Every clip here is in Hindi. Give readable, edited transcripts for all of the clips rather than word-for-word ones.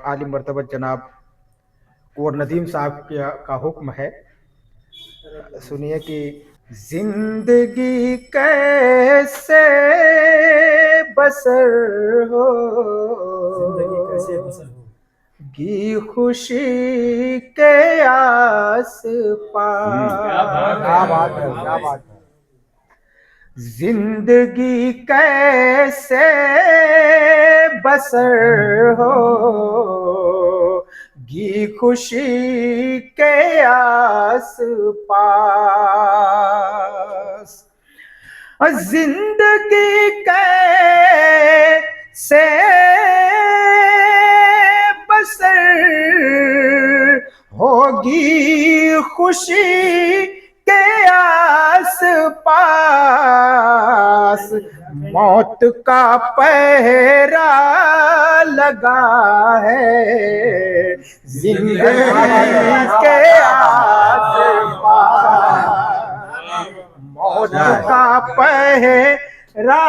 आली मर्तबत जनाब कुंवर नदीम साहब का हुक्म है। सुनिए कि जिंदगी कैसे बसर हो, जिंदगी कैसे बसर हो, गी खुशी के आस पास। क्या बात है, क्या बात है। जिंदगी कैसे बसर हो, गी खुशी के आस पास। जिंदगी कैसे बसर होगी खुशी के आस पास। मौत का पहरा लगा है जिंदगी के आस पास। मौत का पहरा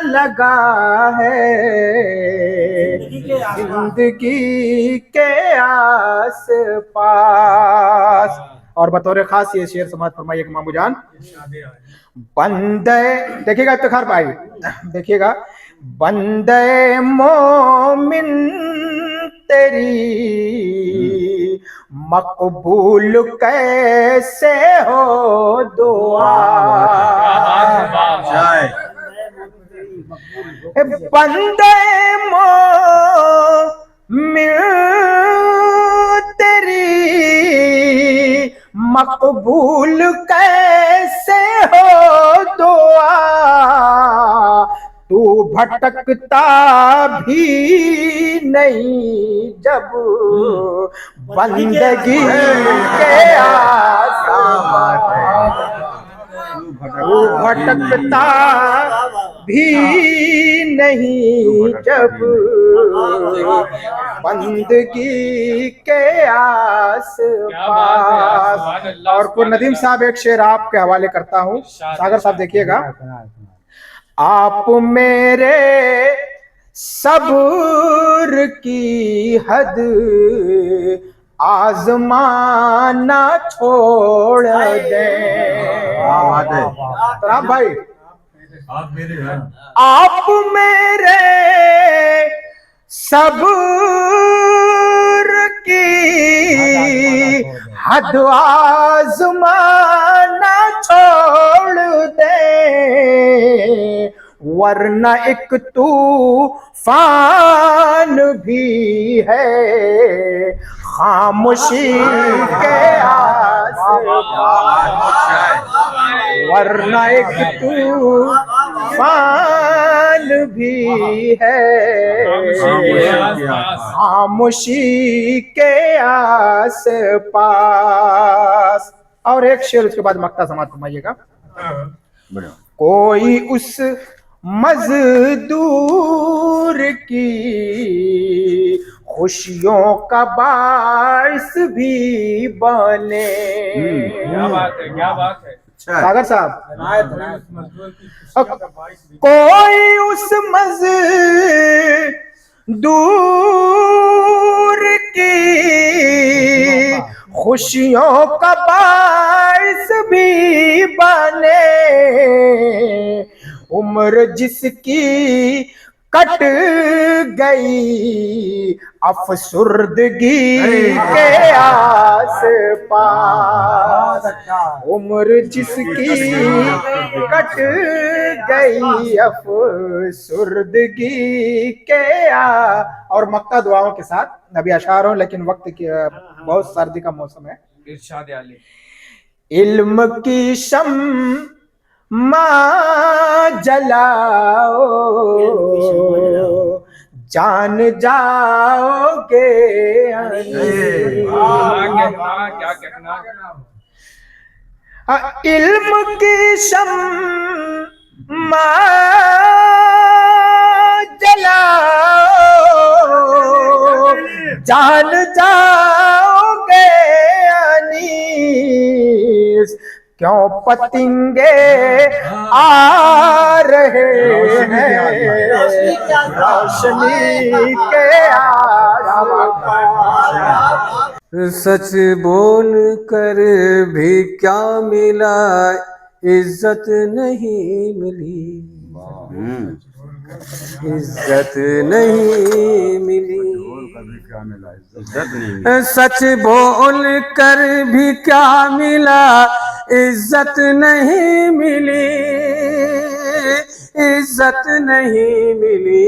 लगा है जिंदगी के आस पास। और बतौर खास ये शेर समाज फरमाइए कि मामू जान, बंदे देखिएगा इफ्तिखार भाई, देखिएगा, बंदे मोमिन तेरी मकबूल कैसे हो दुआ। बंदे मोमिन तेरी मकबूल कैसे हो दुआ। तू भटकता भी नहीं जब बंदगी के आसपास। तू भटकता भी नहीं जब बंदगी के आस पास। और कुंवर नदीम साहब एक शेर आपके हवाले करता हूँ, सागर साहब देखिएगा। आप मेरे सब्र की हद आजमाना छोड़ दे। राम भाई, आप मेरे सब्र की हद आजमाना छोड़ दे, वरना एक तूफान भी है खामोशी के आसपास। वरना एक तूफान भी है खामोशी के आसपास। और एक शेर उसके बाद मक्ता समाप्त फरमाइएगा। कोई उस मजदूर की खुशियों का बाइस भी बने। क्या बात है, क्या बात है। सागर साहब, कोई उस मजदूर की खुशियों का बाइस भी बने। उम्र जिसकी कट गई अफसुर्दगी के आसपास। उम्र जिसकी कट गई अफसुर्दगी के और मक्का दुआओं के साथ नबी अशार हो, लेकिन वक्त की बहुत सर्दी का मौसम है। इरशाद आली। इल्म की शम्मा जलाओ, जान जाओगे क्या कहना। इल्म की शम्मा जलाओ, जान जाओगे अनीस। क्यों पतंगे आ रहे हैं रोशनी के आसपास। सच बोल कर भी क्या मिला, इज्जत नहीं मिली, इज्जत नहीं मिली। सच बोल कर भी क्या मिला, इज्जत नहीं मिली, इज्जत नहीं मिली,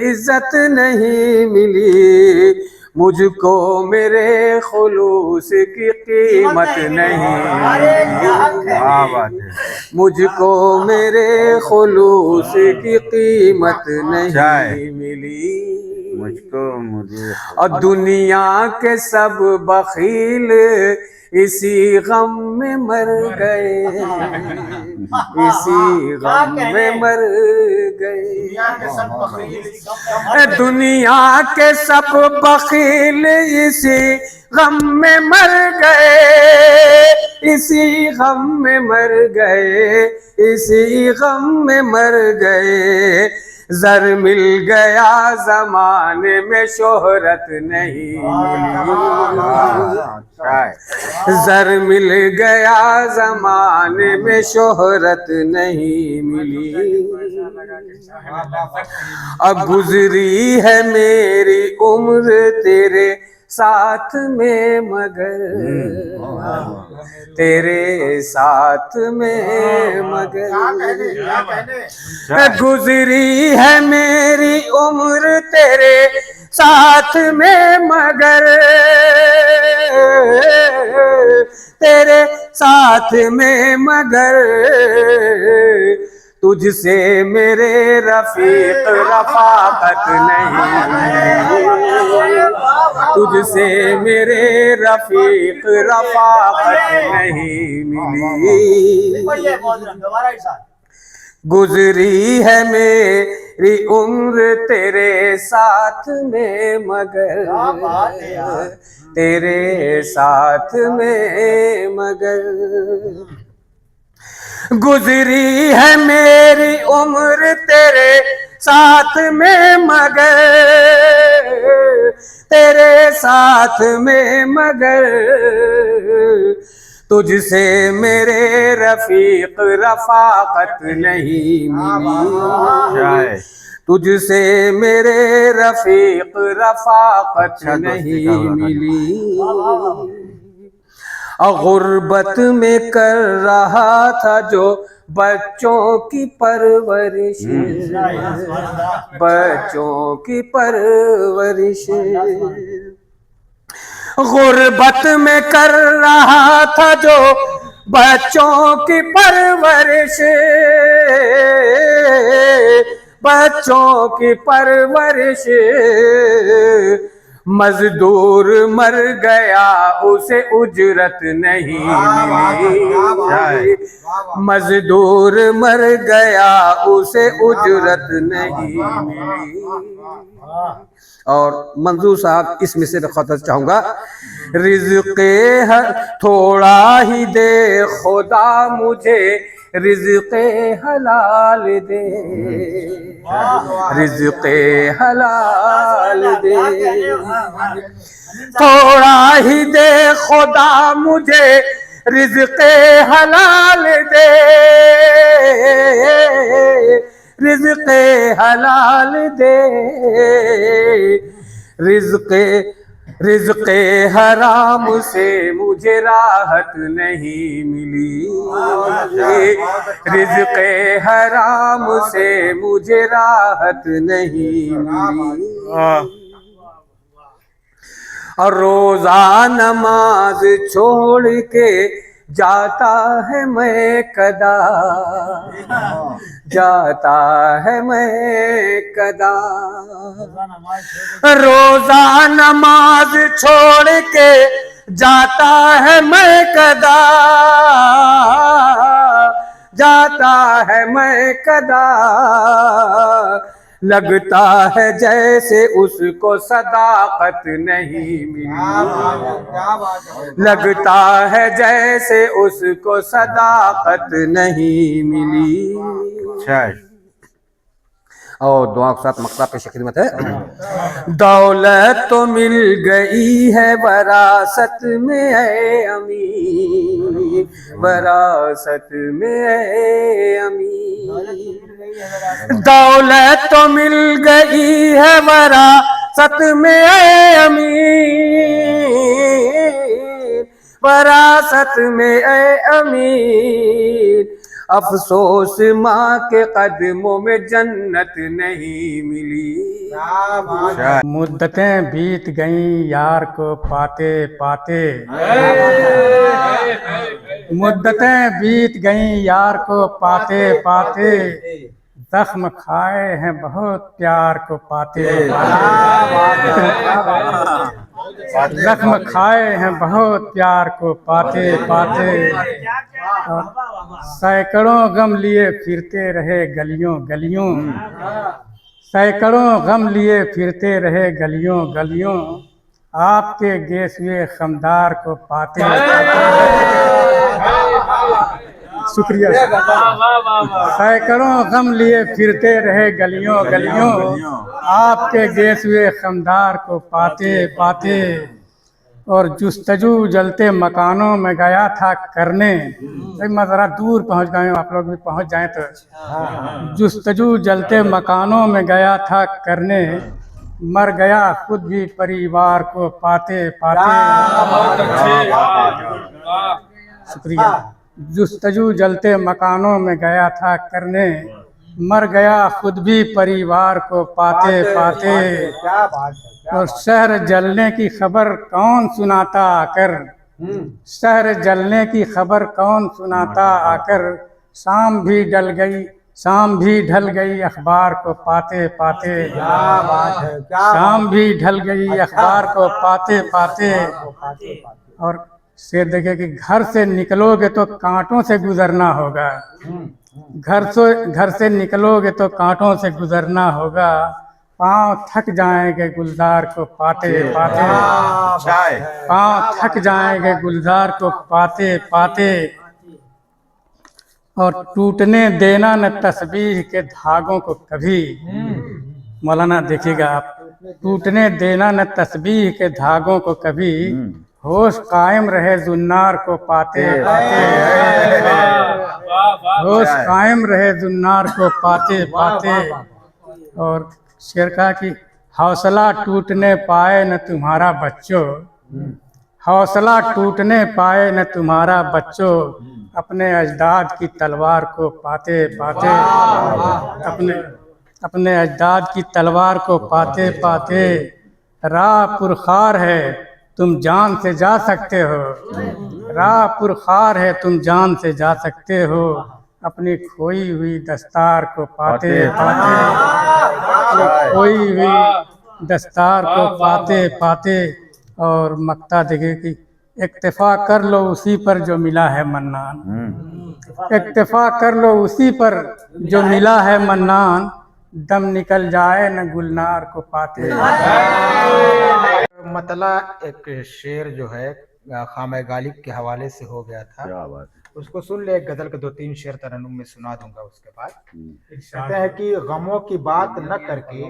इज्जत नहीं मिली। मुझको मेरे खुलूस की कीमत नहीं, मुझको मेरे खुलूस की कीमत नहीं मिली। मुझको मुझे और दुनिया के सब बखील इसी गम में मर गए, इसी गम में मर गए। दुनिया के सब बखील इसी गम में मर गए, इसी गम में मर गए, इसी गम में मर गए। जर मिल गया जमाने में शोहरत नहीं मिली, जर मिल गया जमाने में शोहरत नहीं मिली। अब गुजरी है मेरी उम्र तेरे साथ में मगर, तेरे साथ में मगर। गुजरी है मेरी उम्र तेरे साथ में मगर, तेरे साथ में मगर। तुझसे मेरे रफीक रफाकत नहीं, तुझसे मेरे रफीक रफाकत नहीं मिली। गुजरी है मेरी उम्र तेरे साथ में मगर, तेरे साथ में मगर। गुजरी है मेरी उम्र तेरे साथ में मगर, तेरे साथ में मगर। तुझसे मेरे रफीक रफाकत नहीं मिली, तुझसे मेरे रफीक रफाकत नहीं मिली। गुर्बत में कर रहा था जो बच्चों की परवरिश, बच्चों की परवरिश। गुर्बत में कर रहा था जो बच्चों की परवरिश, बच्चों की परवरिश। मजदूर मर गया उसे उजरत नहीं मिली, मजदूर मर गया उसे उजरत नहीं मिली। और मंजूर साहब इस मिसरे पे खत चाहूंगा। रिज़्क़े हर थोड़ा ही दे खुदा मुझे, रिज़्क़े हलाल दे, रिज़्क़े हलाल दे। थोड़ा ही दे खुदा मुझे, रिज़्क़े हलाल दे, रिज़्क़े हलाल दे। रिज़्क़े हराम से मुझे राहत नहीं मिली, रिज़्क़े हराम से मुझे राहत नहीं मिली। और रोज़ा नमाज छोड़ के जाता है मैं कदा, जाता है मैं कदा। रोज़ा नमाज छोड़ के जाता है मैं कदा, जाता है मैं कदा। लगता है जैसे उसको सदाकत नहीं मिली, लगता है जैसे उसको सदाकत नहीं मिली। और दुआ के साथ मक्ता पेश खिदमत है। दौलत तो मिल गई है वरासत में है अमीर, वरासत में है अमीर। दौलत तो मिल गई है वरासत में है अमीर, वरासत में है अमीर। अफसोस माँ के कदमों में जन्नत नहीं मिली। मुद्दतें बीत गईं यार को पाते पाते, मुद्दतें बीत गईं यार को पाते पाते। जख्म खाए हैं बहुत प्यार को पाते पाते, जख्म खाए हैं बहुत प्यार को पाते पाते। सैकड़ों गम लिए फिरते रहे गलियों गलियों, सैकड़ों गम लिए फिरते रहे गलियों गलियों। आपके गेसुए खमदार को पाते शुक्रिया। सैकड़ों गम लिए फिरते रहे गलियों गलियों, आपके गेसुए खमदार को पाते पाते। और जुस्तजू जलते मकानों में गया था करने, मैं ज़रा दूर पहुंच गए हूँ, आप लोग भी पहुंच जाएं तो। जुस्तजू जलते मकानों में गया था करने, मर गया खुद भी परिवार को पाते पाते। शुक्रिया। जुस्तजू जलते मकानों में गया था करने, मर गया खुद भी परिवार को पाते पाते। क्या बात है। और शहर जलने की खबर कौन सुनाता आकर, शहर जलने की खबर कौन सुनाता आकर। शाम भी ढल गई, शाम भी ढल गई अखबार को पाते पाते। क्या बात है। क्या शाम भी ढल गई अखबार को पाते पाते। और शेर देखे कि घर से निकलोगे तो कांटों से गुजरना होगा, घर से निकलोगे तो कांटों से गुजरना होगा। पाँव थक जाएंगे गुलजार को पाते पाते, पाँव थक जाएंगे गुलजार को पाते पाते। और टूटने देना न तस्बीह के धागों को कभी, मौलाना देखिएगा आप, टूटने देना न तस्बीह के धागों को कभी। होश कायम रहे जुन्नार को पाते पाते, होश कायम रहे जुन्नार को पाते पाते। और शेर कहा कि हौसला टूटने पाए न तुम्हारा बच्चों, हौसला टूटने पाए न तुम्हारा बच्चों। अपने अजदाद की तलवार को पाते पाते, अपने अजदाद की तलवार को पाते पाते। राह पुरखार है तुम जान से जा सकते हो, राह पुरखार है तुम जान से जा सकते हो। अपनी खोई हुई दस्तार को पाते पाते, खोई हुई दस्तार को पाते पाते। और मक्ता देखे कि इक्तिफा कर लो उसी पर जो मिला है मन्नान, इक्तिफा कर लो उसी पर जो मिला है मन्नान। दम निकल जाए न गुलनार को पाते। मतला एक शेर जो है खामे गालिब के हवाले से हो गया था, क्या बात है। उसको सुन ले। एक गजल के 2-3 शेर तरन्नुम में सुना दूंगा उसके बाद। कहते हैं कि गमों की बात न करके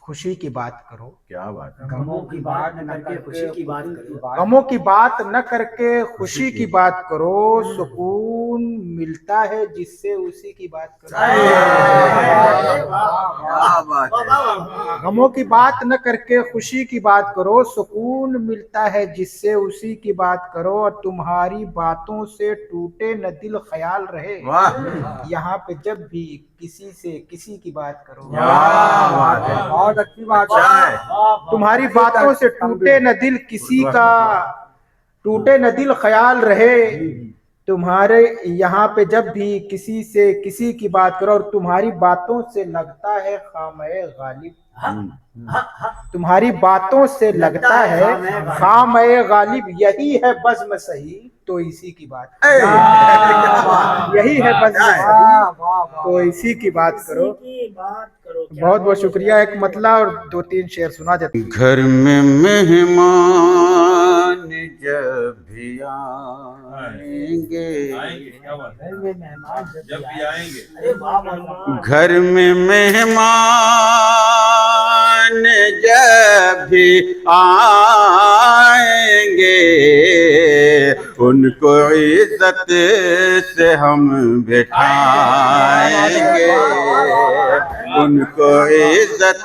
खुशी की बात करो। क्या बात है। गमों की बात न करके खुशी की बात करो, गमों की बात न करके खुशी की बात करो। सुकून मिलता है जिससे उसी की बात करो। गमों की बात न करके खुशी की बात करो। सुकून मिलता है जिससे उसी की बात करो। और तुम्हारी बातों से टूटे न दिल ख्याल रहे, यहाँ पे जब भी किसी से किसी की बात करो। बहुत अच्छी बात है। तुम्हारी बातों से टूटे न दिल किसी का, टूटे न दिल ख्याल रहे। तुम्हारे यहाँ पे जब भी किसी से किसी की बात करो। और तुम्हारी बातों से लगता है खामे गालिब, तुम्हारी बातों से लगता है खामे गालिब। यही है बज़्म सही तो इसी की बात, यही है बज़्म सही तो इसी की बात करो। बहुत बहुत शुक्रिया। एक मतला और 2-3 शेर सुना जाते। घर में मेहमान जब भी आएंगे, आएंगे, क्या बात है, जब भी आएंगे, घर में मेहमान जब भी आएंगे, उनको इज्जत से हम बैठाएंगे, उनको इज्जत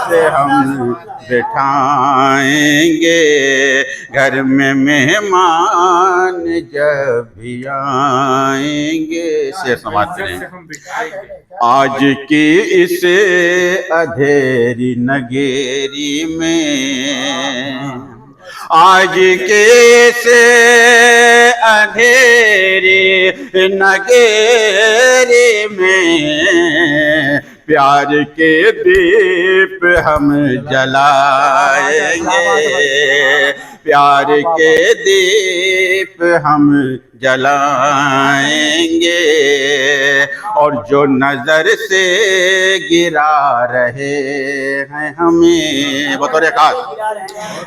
से हम बैठाएंगे। घर में मेहमान जब भी आएंगे। शेर समाप्त करें। हम बिठाएंगे। आज की इस अंधेरी नगेरी में, आज के इस अंधेरी नगेरी में, प्यार के दीप हम जलाएंगे, प्यार के दीप हम जलाएंगे। और जो नजर से गिरा रहे हैं हमें, बतौर खास,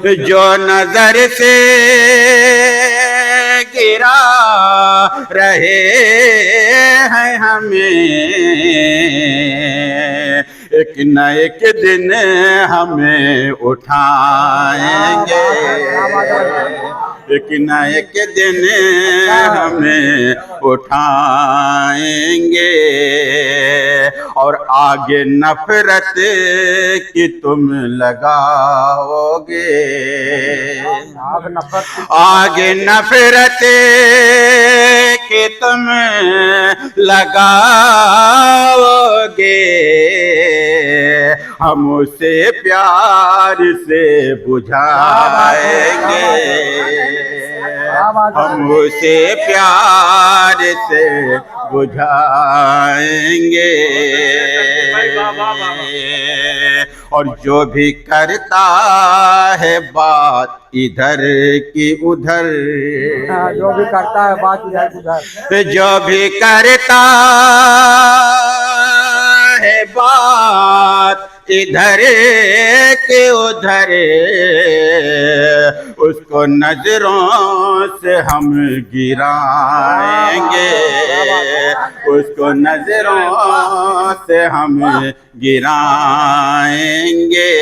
जो नजर से गिरा रहे हैं हमें, एक न एक दिन हमें उठाएंगे, एक न एक दिन हमें उठाएंगे। और आगे नफरत की तुम लगाओगे, आगे नफरत की तुम लगाओगे, हम उसे प्यार से बुझाएंगे, हम उसे प्यार से बुझाएंगे। और जो भी करता है बात इधर की उधर, जो भी करता है बात इधर उधर, जो भी करता है बात इधर के उधर, उसको नजरों से हम गिराएंगे, उसको नजरों से हम गिराएंगे।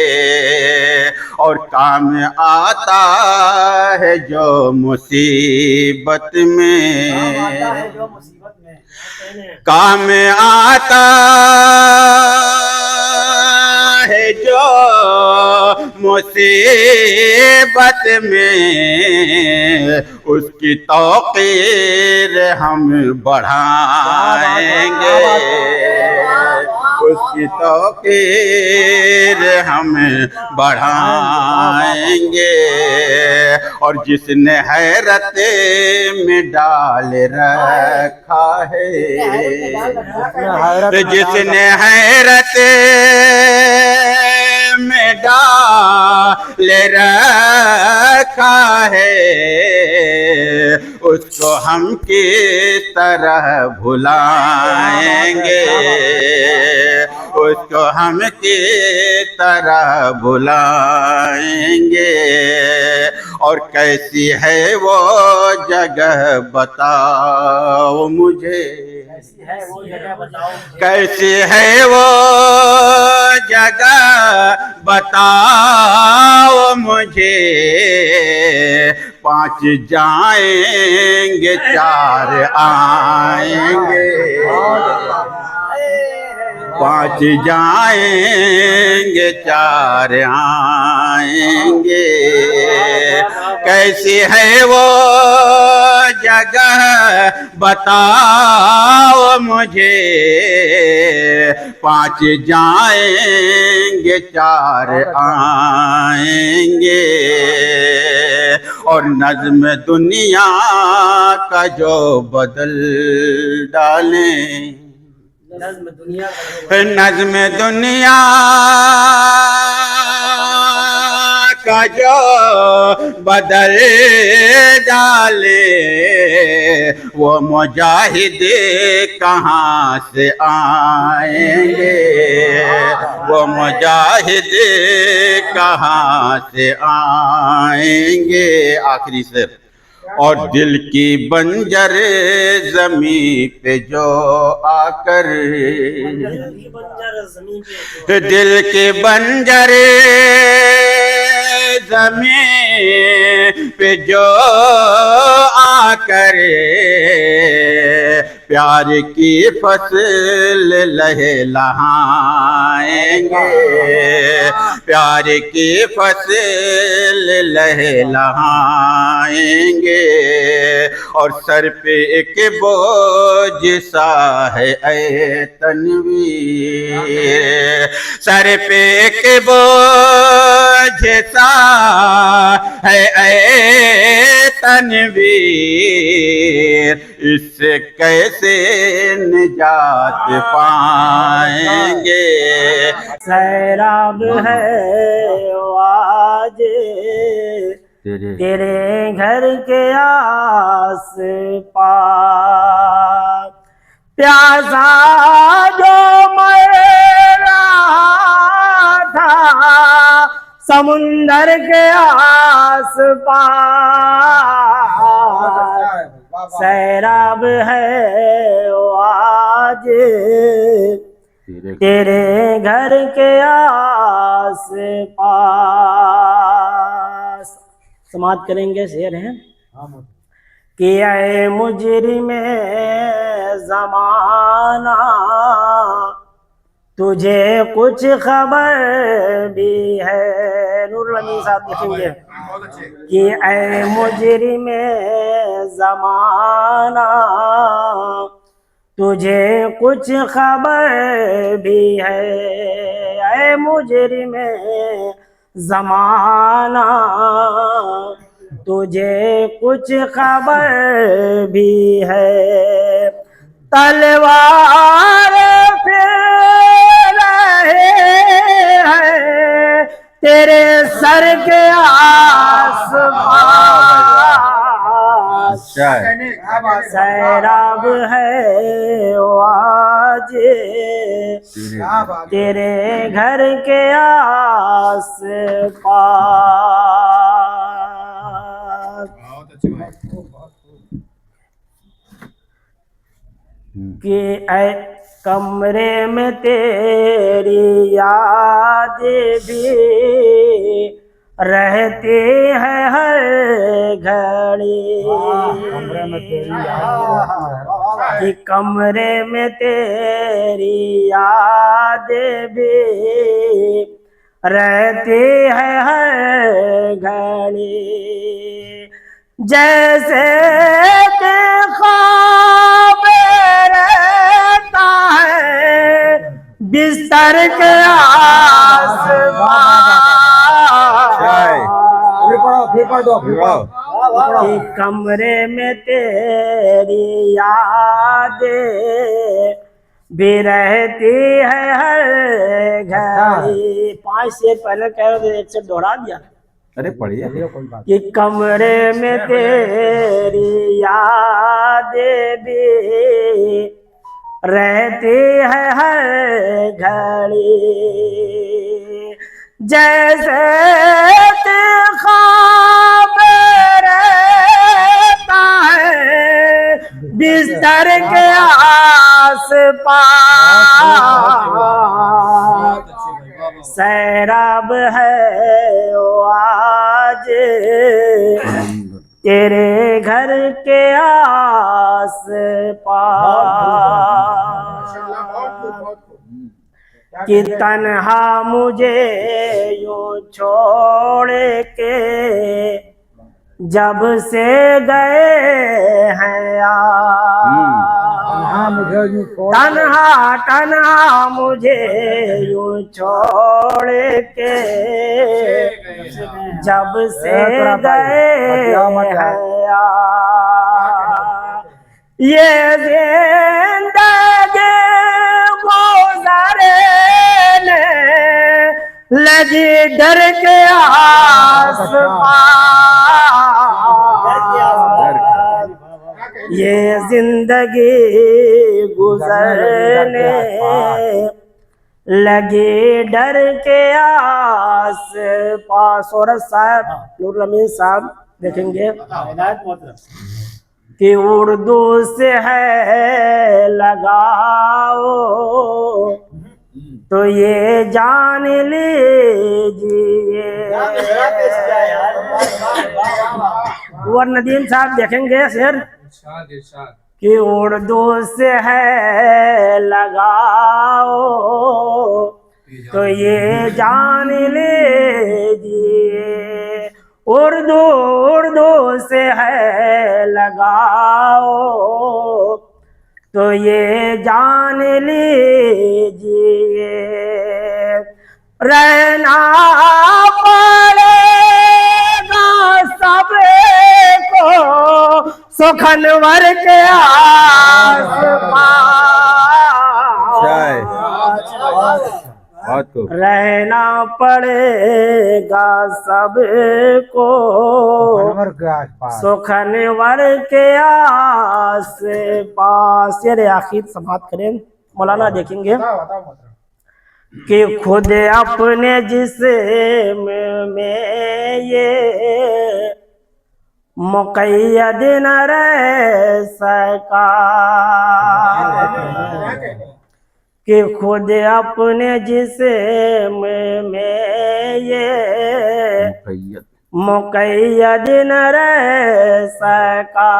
और काम आता है जो मुसीबत में, काम आता है जो मुसीबत में, उसकी तौकीर हम बढ़ाएंगे, उसकी तौकीर हम बढ़ाएंगे। और जिसने हैरत में डाल रखा है, जिसने हैरत में डाल रखा है, उसको हम किस तरह भुलाएंगे, उसको हम किस तरह भुलाएंगे। और कैसी है वो जगह बताओ मुझे, कैसी है वो जगह बताओ मुझे, 5 जाएंगे 4 आएंगे, 5 जाएंगे 4 आएंगे। कैसी है वो जगह बताओ मुझे, 5 जाएंगे 4 आएंगे। और नज़्म दुनिया का जो बदल डालें, नज़्म दुनिया का जो बदल डाले वो मुजाहिद कहाँ से आएंगे, वो मुजाहिद कहाँ से आएंगे। आखिरी शेर। और दिल की बंजर जमीन पे जो आकर, दिल की बंजर जमीन पे जो आकर प्यार की फसल लहलहाएंगे, प्यार की फसल लहलहाएंगे। और सर पे एक बोझ सा है ऐ तनवीर, सर पे एक बोझ सा है ऐ तनवीर, इससे कैसे निजात पाएंगे। सैराब है आज तेरे घर के आस पास, प्यासा जो मर रहा था समुंदर के आस पास, सैराब है आज तेरे घर के आस पास। समाप्त करेंगे। शेर है कि ऐ मुजरिमे ज़माना तुझे कुछ खबर भी है। नूरुल अमीन साहब लिखेंगे कि ऐ मुजरिमे ज़माना तुझे कुछ खबर भी है, ऐ मुजरिमे ज़माना तुझे कुछ खबर भी है। तलवार फिर रहे हैं तेरे सर के आसपास, सैराब है आज तेरे घर के आस पास। कि ऐ कमरे में तेरी याद भी रहती है हर घड़ी, कि कमरे में तेरी याद भी रहती है हर घड़ी, जैसे कि ख्वाब रहता है बिस्तर के आसपास, कि कमरे में तेरी यादें भी रहती है हर घड़ी। 5 शेर पहले कह रहे थे, 1 शेर दोहरा दिया। अरे पढ़िए। कि कमरे में तेरी यादें भी रहती है हर घड़ी, जैसे कि ख्वाब रहता है बिस्तर के आसपास, सैराब है आज तेरे घर के आस पास, कि तन्हा मुझे यूं छोड़ के जब से गए हैं तन्हा मुझे यूं छोड़ के जब से गए हैं ये जिंदगी गुज़रने लगी डर के आस ये जिंदगी गुजरने लगी डर के आस पास। और साहब नूरुल अमीन साहब देखेंगे कि उर्दू से है लगाओ तो ये जान लीजिए। और नदीम साहब देखेंगे शेर कि उर्दू से है लगाओ तो ये जान लीजिए। उर्दू से है लगाओ तो ये जान लीजिए। रहना पड़ेगा सबको सुखनवर के आस-पास। रहना पड़ेगा सबको सुखनवर के आस पास। ये आखिर समाप्त करें। मौलाना देखेंगे कि खुद अपने जिस्म में ये मुक़य्यद न रह सका कि खुद अपने जिस्म में ये मुक़य्यद न रह सका।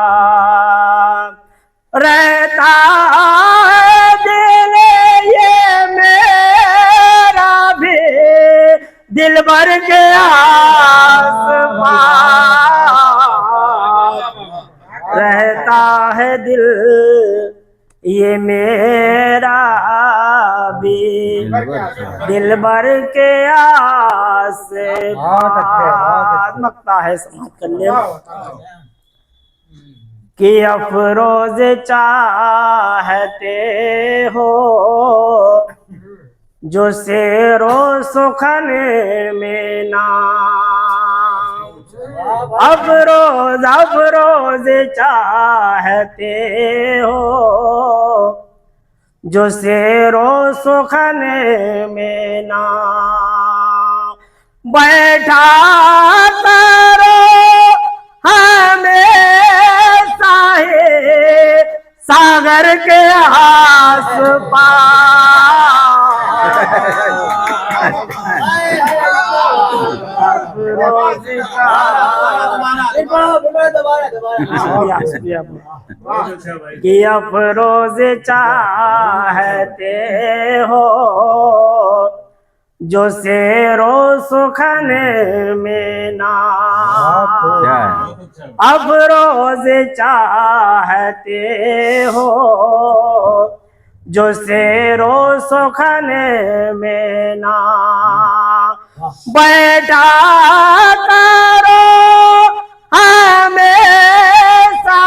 रहता है दिल ये मेरा भी दिल भर के आस-पास। रहता है दिल ये मेरा भी दिल भर के आस-पास। मकता है समाप्त कर ले कि अफरोज चाहते हो जो शेरो सुखन में नाम। अफरोज चाहते हो जो शेरो सुखन में नाम। बैठा करो हमेशा सागर के कि अफरोज चाहते हो जो शेरो सुखन में नाम। अफरोज चाहते हो जो शेरो सुखन में नाम। बैठा करो हमेशा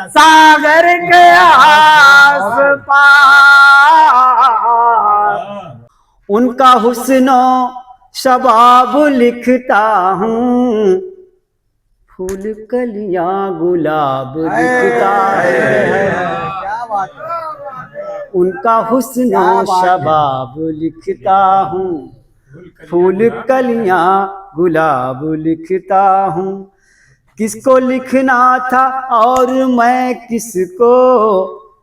सागर के आस-पास। उनका हुस्नो शबाब लिखता हूँ फूल कलियां गुलाब लिखता है। उनका हुस्नो शबाब लिखता हूँ फूल कलियां गुलाब लिखता हूँ। किसको लिखना था और मैं किसको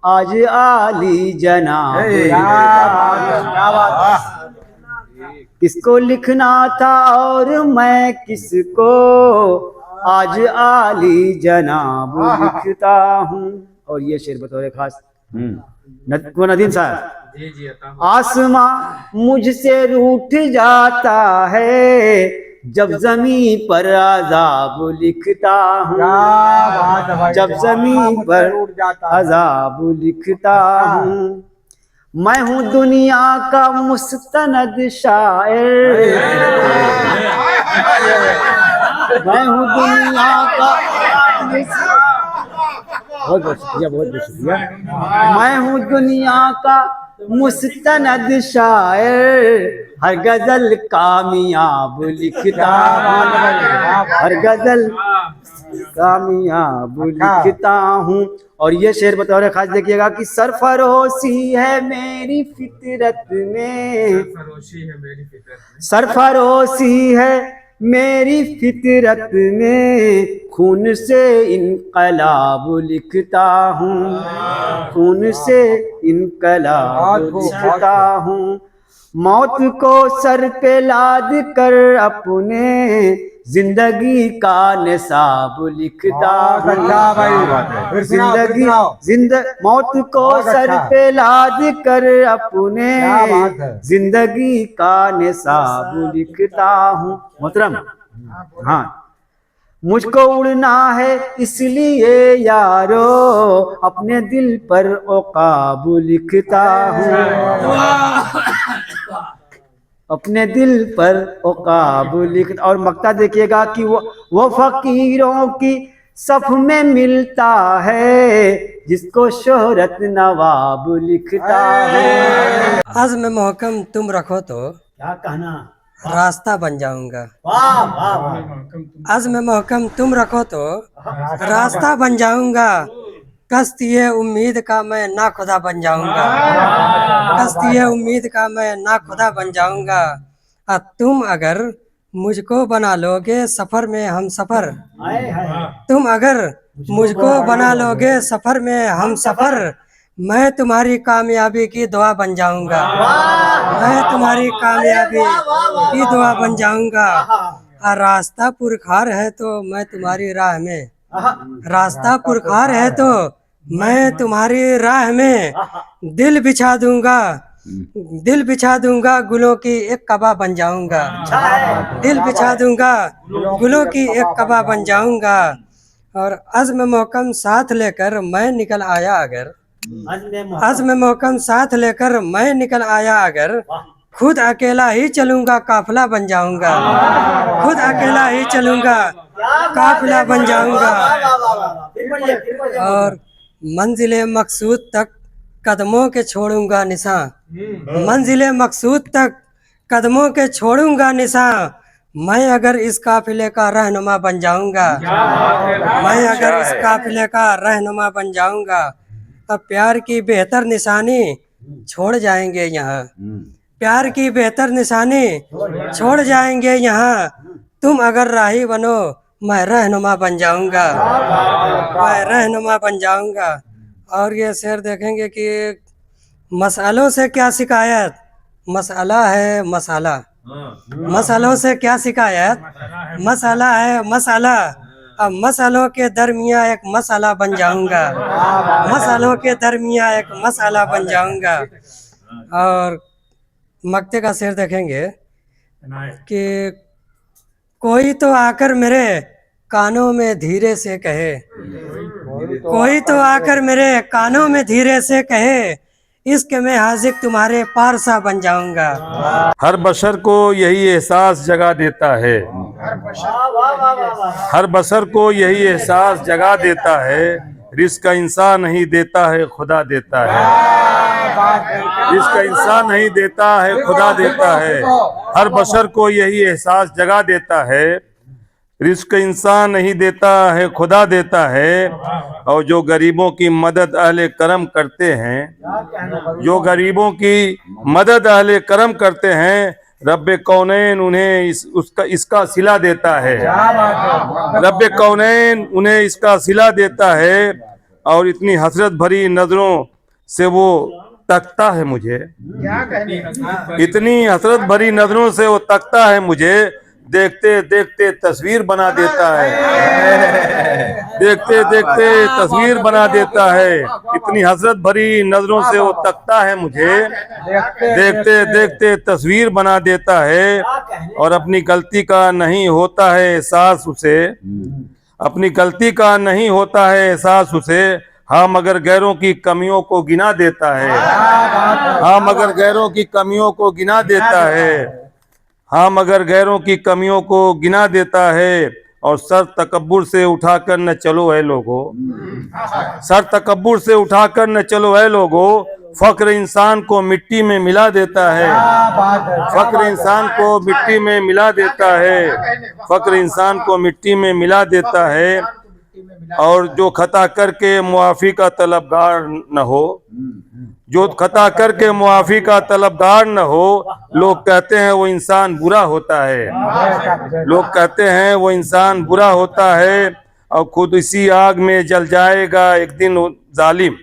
आज आली जनाब। किसको लिखना था और मैं किसको आज आली जनाब लिखता हूँ। और ये शेर बतौर खास नदीम साहब। आसमां मुझसे रूठ जाता है जब ज़मीं पर अज़ाब लिखता हूँ। जब ज़मीं पर अज़ाब लिखता हूँ। मैं हूँ दुनिया का मुस्तनद शायर। मैं हूँ दुनिया का बहुत बहुत शुक्रिया, बहुत बहुत शुक्रिया। मैं हूँ दुनिया का मुस्तनद शायर, हर गजल कामयाब लिखता हूँ, हर गजल कामयाब लिखता हूँ। और ये शेर बतौर खास देखिएगा कि सरफरोशी है मेरी फितरत में, सरफरोशी है मेरी फितरत में, खून से इनकलाब लिखता हूँ, खून से इनकलाब लिखता हूँ। मौत को सर पे लाद कर अपने जिंदगी का निसाब लिखता हूँ, मौत को सर पे लाद कर अपने जिंदगी का निसाब लिखता हूँ। मोहतरम, हाँ, मुझको उड़ना है इसलिए यारो अपने दिल पर औकाब लिखता हूँ, अपने दिल पर औकाब लिखता। और मक्ता देखिएगा कि वो फकीरों की सफ में मिलता है जिसको शोहरत नवाब लिखता है। आज़्म मोहकम तुम रखो तो क्या कहना, रास्ता बन जाऊंगा। वाह वाह वाह। आज़्म मोहकम तुम रखो तो रास्ता बन जाऊंगा। कश्ती उम्मीद का मैं ना खुदा बन जाऊंगा, कश्ती उम्मीद का मैं ना खुदा बन जाऊंगा। तुम अगर मुझको बना लोगे सफर में हम सफर, तुम अगर मुझको बना लोगे सफर में हम सफर, मैं तुम्हारी कामयाबी की दुआ बन जाऊंगा, मैं तुम्हारी कामयाबी की दुआ बन जाऊंगा। रास्ता पुरखार है तो मैं तुम्हारी राह में, रास्ता पुरखार है तो मैं तुम्हारी राह में दिल बिछा दूंगा, दिल बिछा दूंगा गुलों की एक कबा बन जाऊंगा, दिल बिछा दूंगा गुलों की एक कबा बन जाऊंगा। और अज़्म मोहकम साथ लेकर मैं निकल आया अगर, अज़्म मोहकम साथ लेकर मैं निकल आया अगर, खुद अकेला ही चलूंगा काफिला बन जाऊंगा, खुद अकेला ही चलूंगा काफिला बन जाऊंगा। और मंजिले मकसूद तक कदमों के छोड़ूंगा निशान, मंजिले मकसूद तक कदमों के छोड़ूंगा निशान। मैं अगर इस काफिले का रहनुमा बन जाऊंगा, मैं अगर इस काफिले का रहनुमा बन जाऊंगा। अब प्यार की बेहतर निशानी छोड़ जाएंगे यहाँ, प्यार की बेहतर निशानी छोड़ जाएंगे यहाँ। तुम अगर राही बनो मैं रहनुमा बन जाऊंगा, मैं रहनुमा बन जाऊंगा। और ये शेर देखेंगे कि मसालों से क्या शिकायत, मसाला है मसाला, मसालों से क्या शिकायत, मसाला है मसाला। अब मसालों के दरमिया एक मसाला बन जाऊंगा, मसालों के दरमिया एक मसाला बन जाऊंगा। और मक्ते का शेर देखेंगे कि कोई तो आकर मेरे कानों में धीरे से कहे, कोई तो आकर मेरे कानों में धीरे से कहे, इश्क में हाजिक तुम्हारे पारसा बन जाऊंगा। हर बशर को यही एहसास जगा देता है, हर बशर को यही एहसास जगा देता है, रिस्क इंसान नहीं देता है खुदा देता है, रिस्क इंसान नहीं देता है खुदा देता है। हर बशर को यही एहसास जगा देता है, रिस्क इंसान नहीं देता है खुदा देता है। और जो गरीबों की मदद अहले करम करते हैं, जो गरीबों की मदद अहले करम करते हैं, रब्बे कौनैन उन्हें इसका सिला देता है, रब्बे कौनैन उन्हें इसका सिला देता है। और इतनी हसरत भरी नजरों से वो तकता है मुझे, इतनी हसरत भरी नजरों से वो तकता है मुझे, देखते देखते तस्वीर बना देता है, देखते देखते तस्वीर बना देता है। इतनी हसरत भरी नजरों से वो तकता है मुझे, देखते देखते तस्वीर बना देता है। और अपनी गलती का नहीं होता है एहसास उसे, अपनी गलती का नहीं होता है एहसास उसे। हाँ मगर गैरों की कमियों को गिना देता है, हाँ मगर गैरों की कमियों को गिना देता है, हाँ मगर गैरों की कमियों को गिना देता है। और सर तकब्बुर से उठाकर न चलो है लोगो, सर तकब्बुर से उठाकर न चलो है लोगो, फक्र इंसान को मिट्टी में मिला देता है, फक्र इंसान को मिट्टी में मिला देता है, फक्र इंसान को मिट्टी में मिला देता है। और जो खता करके मुआफ़ी का तलबगार न हो, जो खता करके मुआफ़ी का तलबगार न हो, लोग कहते हैं वो इंसान बुरा होता है, लोग कहते हैं वो इंसान बुरा होता है और खुद इसी आग में जल जाएगा एक दिन जालिम,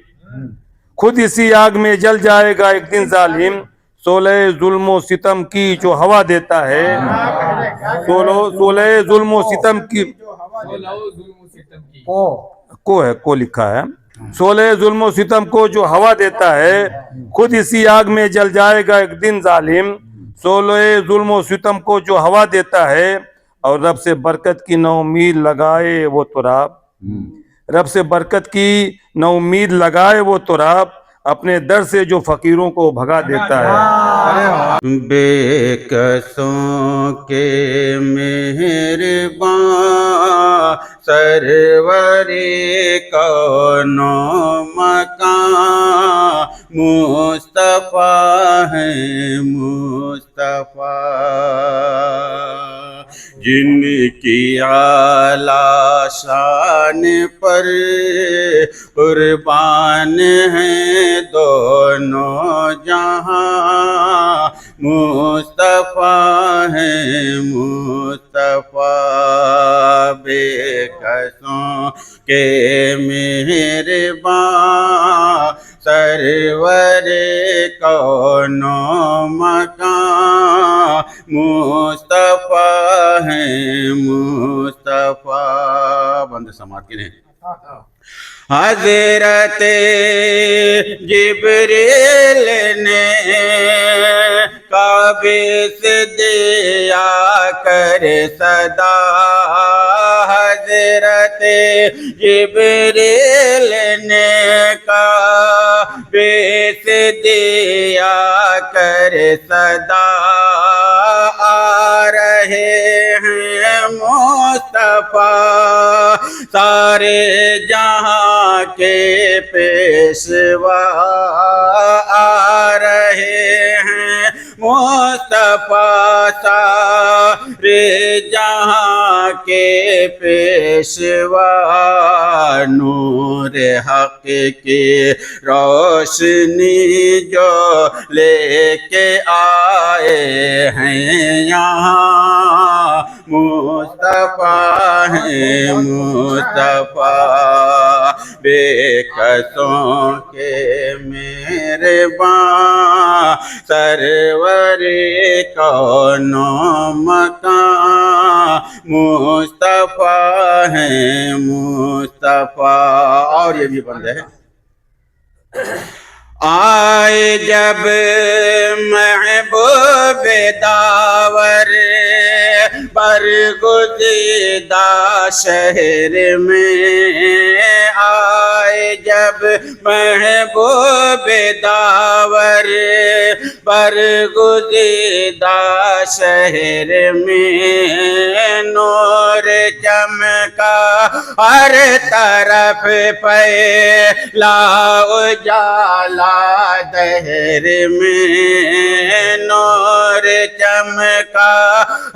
खुद इसी आग में जल जाएगा एक दिन जालिम। सोलह जुल्म सितम की जो हवा देता है, सोलह जुल्म सितम की को लिखा है, 16 जुल्म सितम को जो हवा देता है, खुद इसी आग में जल जाएगा एक दिन जालिम। 16 जुल्म सितम को जो हवा देता है और रब से बरकत की नौमीद लगाए वो तुराब, रब से बरकत की नौमीद लगाए वो तुराब, अपने दर से जो फकीरों को भगा देता है। बेकसों के मेहरबान सरवरे कौनो मकान, मुस्तफा है मुस्तफा, जिनकी आला शान पर कुर्बान हैं दोनों जहां, मुस्तफा है मुस्तफा। बेकसों के मेहरबान सरवरे कौनो मकान, मुस्तफा है मुस्तफा। बंद समात के नहीं। हज़रत जिब्रील ने काबे से दिया कर सदा, हज़रत जिब्रील ने काबे से दिया कर सदा, आ रहे हैं मुस्तफा सारे जहां के पेशवा, आ रहे हैं मुस्तफा सारे जहां के पेशवा। नूर हक की रोशनी जो लेके आए हैं यहाँ, मुस्तफा है मुस्तफा। बेकसों के मेहरबान सरवरे कौनो मकान, मुस्तफा है मुस्तफा। और ये भी बंद है। आए जब महबूब दावर बरगुज़ीदा शहर में, आए जब महबूब दावर बरगुज़ीदा शहर में, नूर चमका हर तरफ फैला उजाला दहर में, नूर चमका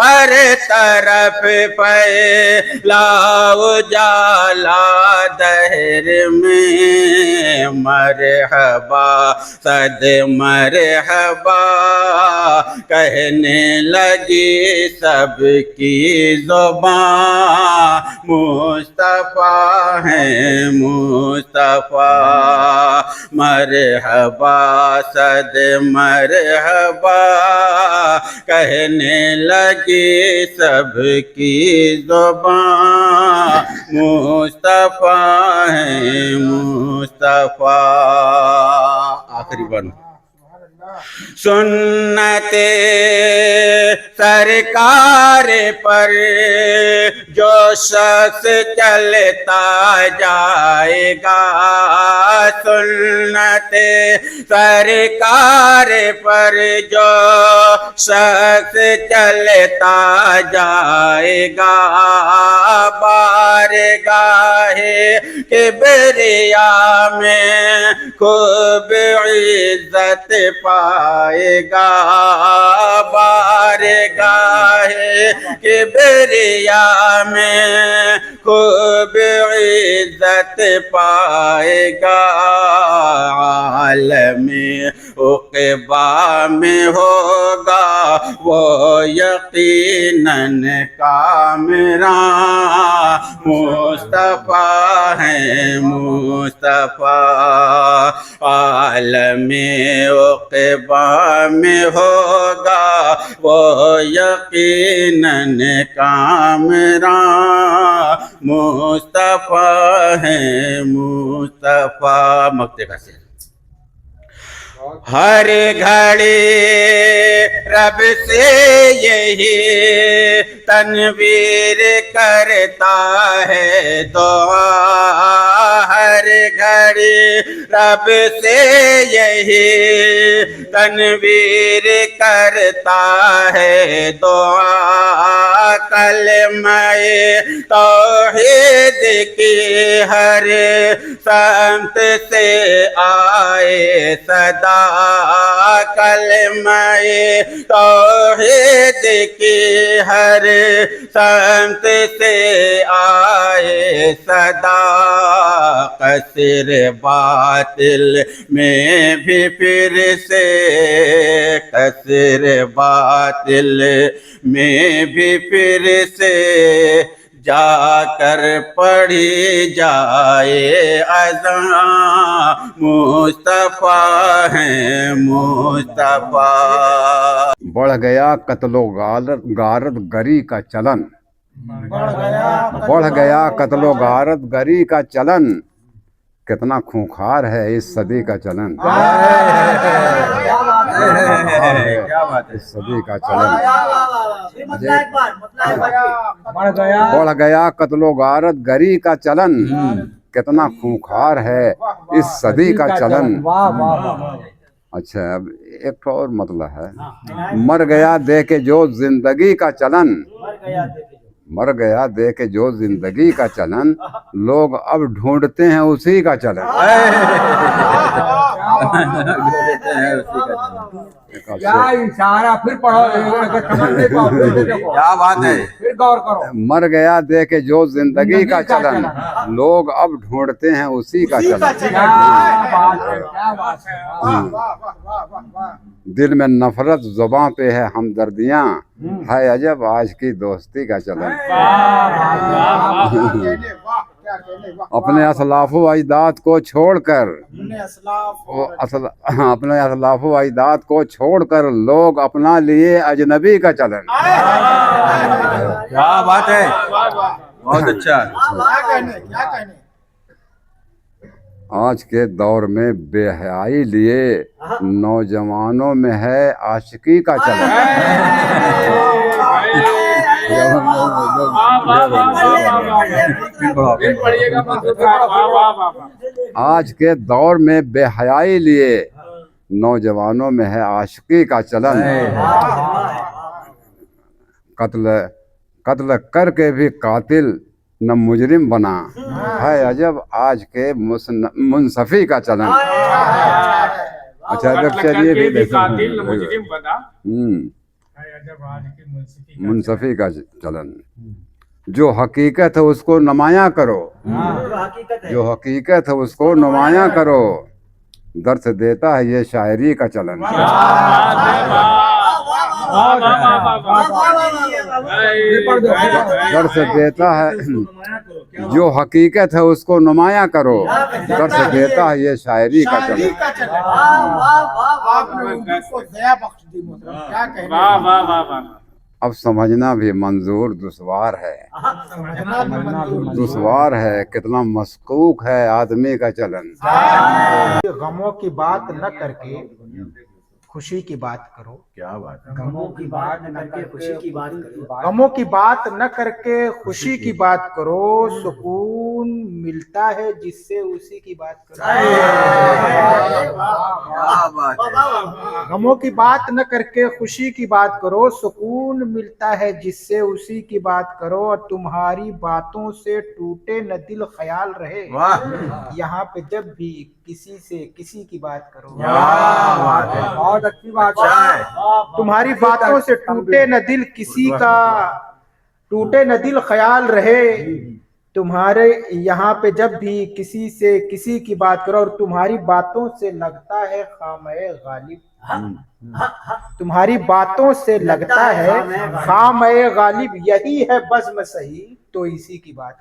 हर तरफ फैला उजाला दहर में। मरहबा सद मरहबा कहने लगी सबकी ज़ुबान, मुस्तफा है मुस्तफा। मरहबा सद मरहबा कहने लगी सबकी ज़ुबान, मुस्तफा है मुस्तफा। आखिरी बन सुन्नते सरकार पर जो शख्स चलता जाएगा, सुन्नते सरकार पर जो शख्स चलता जाएगा, बारगाहे किबरिया में खूब इज्जत पाएगा, बारगाहे किबरिया में खूब इज्जत पाएगा, आलमी उक़बा में होगा वो यकीनन कामरा, मुस्तफ़ा है मुस्तफ़ा, आलमी उक़बा में होगा वो यकीनन कामरा, मुस्तफ़ा है मुस्तफ़ा। मक्ते का से हर घड़ी रब से यही तनवीर करता है दुआ, हर घड़ी रब से यही तनवीर करता है दुआ, कलमे तौहीद की हर संत से आए सदा, कलमे तौहीद की हर संत से आए सदा, कसर बातिल में भी फिर से, कसर बातिल में भी फिर से जाकर पढ़ी जाए अज़ां, मुस्तफ़ा है मुस्तफ़ा। बढ़ गया कत्लो गारत गरी का चलन, बढ़ गया कत्लो गारत गरी का चलन, कितना खूंखार है इस सदी का चलन, इस सदी का चलन। बढ़ गया कत्लो गारत गरी का चलन, कितना खूंखार है इस सदी का चलन। अच्छा, अब एक और मतलब है, मर गया दे के जो जिंदगी का चलन, मर गया दे के जो जिंदगी का चलन, लोग अब ढूंढते हैं उसी का चलन। क्या इशारा, फिर पढ़ो, क्या बात है, फिर गौर करो। मर गया दे के जो जिंदगी का चलन, लोग अब ढूंढते हैं उसी का चलन। दिल में नफरत जुबां पे है हमदर्दियाँ, है अजब आज की दोस्ती का चलन। अपने असलाफो अजदाद को छोड़कर, अपने असलाफो अजदाद को छोड़कर लोग अपना लिए अजनबी का चलन। क्या बात है, बहुत अच्छा। आज के दौर में बेहयाई लिए नौजवानों में है आशिकी का चलन। आज के दौर में बेहयाई लिए नौजवानों में है आशिकी का चलन। कत्ल करके भी कातिल न मुजरिम बना, है अजब आज के मुंसफी का चलन। अच्छा, चलिए भी मुंसफी का चलन। जो हकीकत है उसको नुमायां करो, जो हकीकत है उसको नुमायां करो, दर्द देता है ये शायरी का चलन। दर्द देता है जो हकीकत है उसको नुमायां करो, दर्द देता है ये शायरी का चलन। अब समझना भी मंजूर दुश्वार है, दुश्वार है, कितना मशकूक है आदमी का चलन। गमों की बात न करके खुशी की बात करो। क्या बात है। गमों की बात न करके खुशी की बात करो। गमों की बात न करके खुशी की बात करो, सुकून मिलता है जिससे उसी की बात करो। गमों की बात न करके खुशी की बात करो, सुकून मिलता है जिससे उसी की बात करो। और तुम्हारी बातों से टूटे न दिल ख्याल रहे, यहाँ पे जब भी किसी से किसी की बात करो। बहुत अच्छी बात है। तुम्हारी बातों से टूटे न दिल किसी का, टूटे न दिल ख्याल रहे। तुम्हारे यहाँ पे जब भी किसी से किसी की बात करो, और तुम्हारी बातों से लगता है खामे गालिब, तुम्हारी बातों से लगता है खामे गालिब, यही है बज़्म सही तो इसी की बात।